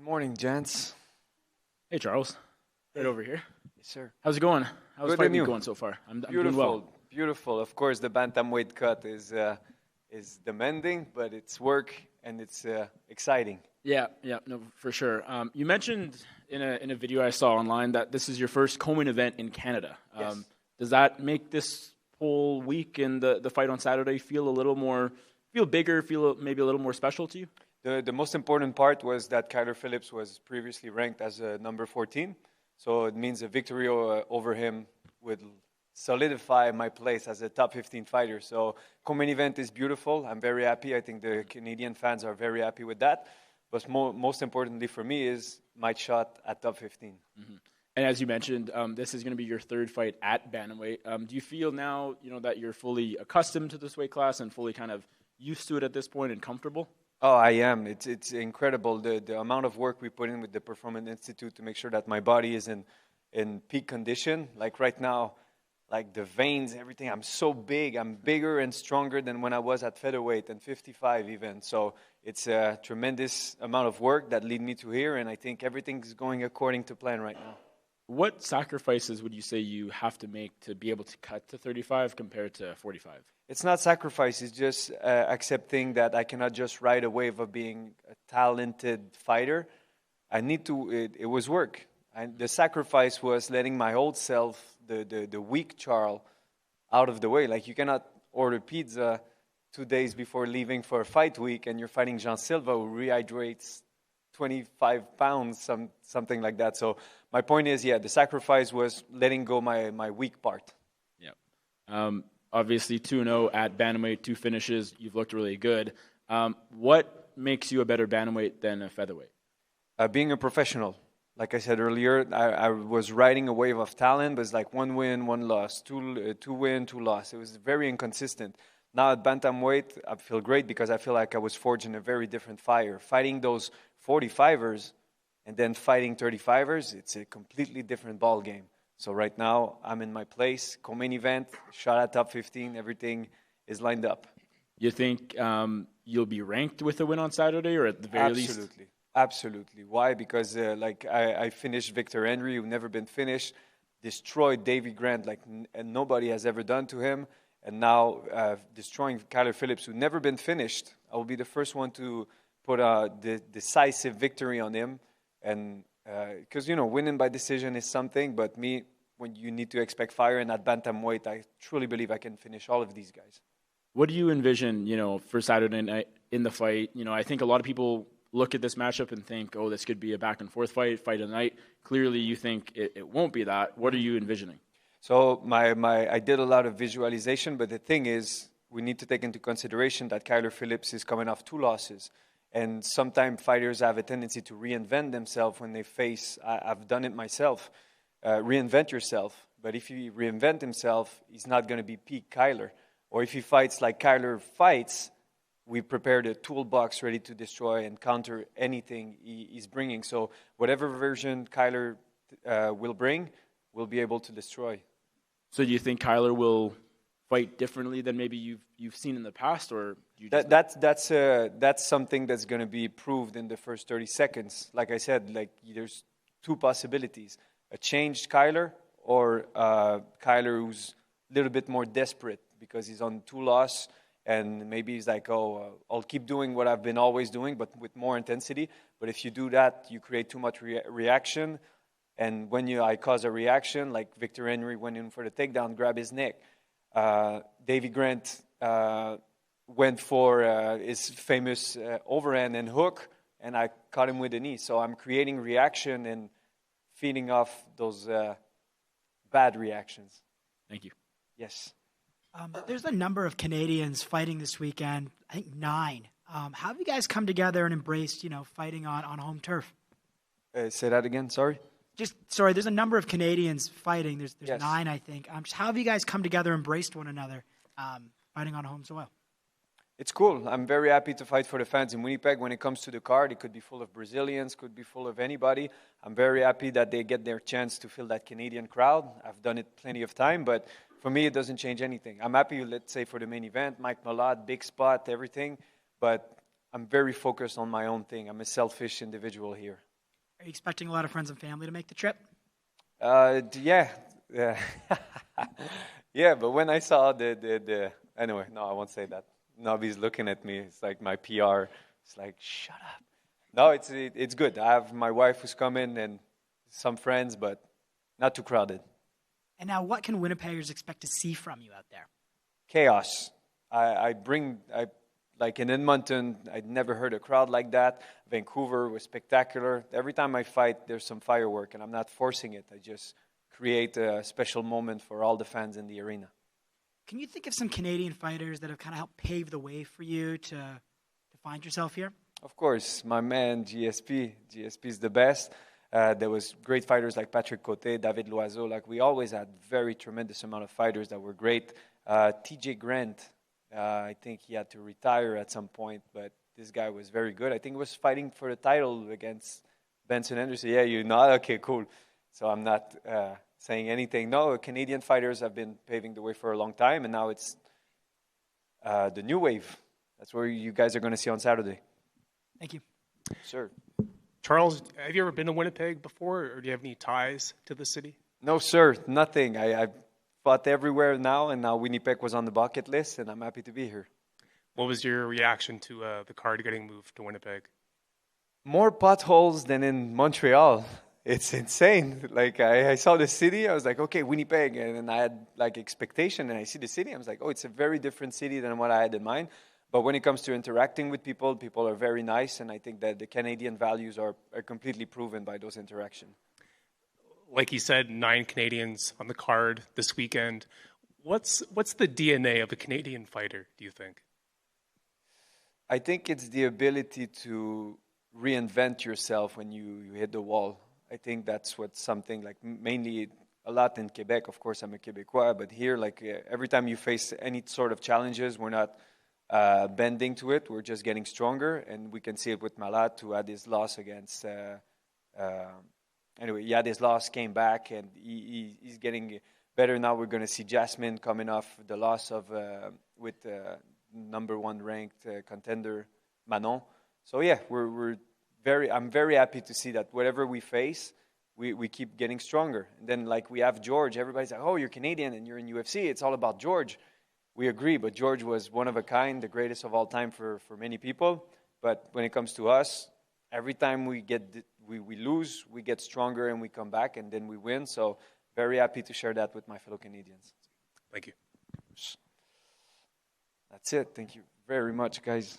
Good morning, gents. Hey, Charles. Right over here. Yes, sir. How's it going? How's Good, fight and week you? going so far? I'm Beautiful, doing well. beautiful. Of course, the bantamweight cut is demanding, but it's work and it's exciting. Yeah, no, for sure. You mentioned in a video I saw online that this is your first co-main event in Canada. Yes. Does that make this whole week and the fight on Saturday feel bigger, feel maybe a little more special to you? The most important part was that Kyler Phillips was previously ranked as number 14, so it means a victory over him would solidify my place as a top 15 fighter. So co-main event is beautiful. I'm very happy. I think the Canadian fans are very happy with that. But most importantly for me is my shot at top 15. Mm-hmm. And as you mentioned, this is going to be your third fight at bantamweight. Do you feel now, that you're fully accustomed to this weight class and fully kind of used to it at this point and comfortable? Oh, I am. It's incredible the amount of work we put in with the Performance Institute to make sure that my body is in peak condition. Like right now, like the veins, everything. I'm so big. I'm bigger and stronger than when I was at featherweight and 55 even. So it's a tremendous amount of work that lead me to here, and I think everything's going according to plan right now. What sacrifices would you say you have to make to be able to cut to 35 compared to 45? It's not sacrifice. It's just accepting that I cannot just ride a wave of being a talented fighter. I need to. It was work. And the sacrifice was letting my old self, the weak Charles, out of the way. Like you cannot order pizza 2 days before leaving for a fight week, and you're fighting Jean Silva who rehydrates 25 pounds, something like that. So my point is, the sacrifice was letting go my weak part. Yeah. Obviously, 2-0 at bantamweight, 2 finishes. You've looked really good. What makes you a better bantamweight than a featherweight? Being a professional. Like I said earlier, I was riding a wave of talent, but it's like 1 win, 1 loss, 2 win, 2 loss. It was very inconsistent. Now at bantamweight, I feel great because I feel like I was forged in a very different fire. Fighting those 45ers and then fighting 35ers, it's a completely different ball game. So right now, I'm in my place, co-main event, shot at top 15, everything is lined up. You think you'll be ranked with a win on Saturday, or at the very least? Absolutely. Why? Because I finished Victor Henry, who never been finished, destroyed Davy Grant and nobody has ever done to him, and now destroying Kyler Phillips, who never been finished. I will be the first one to put a decisive victory on him, and because winning by decision is something, but when you need to expect fire, and at bantamweight, I truly believe I can finish all of these guys. What do you envision, for Saturday night in the fight? I think a lot of people look at this matchup and think, oh, this could be a back-and-forth fight of the night. Clearly, you think it won't be that. What are you envisioning? So I did a lot of visualization, but the thing is, we need to take into consideration that Kyler Phillips is coming off 2 losses. And sometimes fighters have a tendency to reinvent themselves when they face, I've done it myself, reinvent yourself. But if he reinvent himself, he's not going to be peak Kyler. Or if he fights like Kyler fights, we prepared a toolbox ready to destroy and counter anything he's bringing. So whatever version Kyler will bring, we'll be able to destroy. So do you think Kyler will fight differently than maybe you've seen in the past, or that's something that's going to be proved in the first 30 seconds. Like I said, there's 2 possibilities: a changed Kyler or Kyler who's a little bit more desperate because he's on 2 losses, and maybe he's like, I'll keep doing what I've been always doing, but with more intensity. But if you do that, you create too much reaction, and when I cause a reaction, like Victor Henry went in for the takedown, grab his neck. Davy Grant went for his famous overhand and hook, and I caught him with a knee. So I'm creating reaction and feeding off those bad reactions. Thank you. Yes. There's a number of Canadians fighting this weekend, I think 9. How have you guys come together and embraced, fighting on home turf? Say that again, sorry? There's a number of Canadians fighting. There's Yes. 9, I think. How have you guys come together, embraced one another, fighting on home soil? It's cool. I'm very happy to fight for the fans in Winnipeg. When it comes to the card, it could be full of Brazilians, could be full of anybody. I'm very happy that they get their chance to fill that Canadian crowd. I've done it plenty of time, but for me, it doesn't change anything. I'm happy, let's say, for the main event, Mike Malott, big spot, everything, but I'm very focused on my own thing. I'm a selfish individual here. Are you expecting a lot of friends and family to make the trip? Yeah. Yeah, but when I saw the anyway, no, I won't say that. Nobby's looking at me. It's like my PR. It's like, shut up. No, it's good. I have my wife who's coming and some friends, but not too crowded. And now, what can Winnipeggers expect to see from you out there? Chaos. Like in Edmonton, I'd never heard a crowd like that. Vancouver was spectacular. Every time I fight, there's some firework, and I'm not forcing it. I just create a special moment for all the fans in the arena. Can you think of some Canadian fighters that have kind of helped pave the way for you to find yourself here? Of course, my man, GSP. GSP is the best. There was great fighters like Patrick Cote, David Loiseau. Like, we always had very tremendous amount of fighters that were great. TJ Grant, I think he had to retire at some point, but this guy was very good. I think he was fighting for the title against Benson Henderson. Yeah, you're not? Okay, cool. So I'm not saying anything. No, Canadian fighters have been paving the way for a long time, and now it's the new wave. That's where you guys are going to see on Saturday. Thank you. Sure. Charles, have you ever been to Winnipeg before, or do you have any ties to the city? No, sir, nothing. I've fought everywhere now, and now Winnipeg was on the bucket list, and I'm happy to be here. What was your reaction to the card getting moved to Winnipeg? More potholes than in Montreal. It's insane. Like, I saw the city, I was like, okay, Winnipeg, and then I had like expectation, and I see the city, I was like, oh, it's a very different city than what I had in mind. But when it comes to interacting with people, people are very nice, and I think that the Canadian values are completely proven by those interactions. Like you said, 9 Canadians on the card this weekend. What's the DNA of a Canadian fighter, do you think? I think it's the ability to reinvent yourself when you hit the wall. I think that's what something like mainly a lot in Quebec. Of course, I'm a Quebecois, but here, like every time you face any sort of challenges, we're not bending to it. We're just getting stronger, and we can see it with Malat, who had his loss against. Anyway, he had his loss, came back, and he's getting better now. We're going to see Jasmine coming off the loss of with number 1 ranked contender Manon. So yeah, I'm very happy to see that whatever we face, we keep getting stronger. And then like we have George. Everybody's like, oh, you're Canadian and you're in UFC. It's all about George. We agree, but George was one of a kind, the greatest of all time for many people. But when it comes to us, every time we lose, we get stronger and we come back and then we win. So very happy to share that with my fellow Canadians. Thank you. That's it. Thank you very much, guys.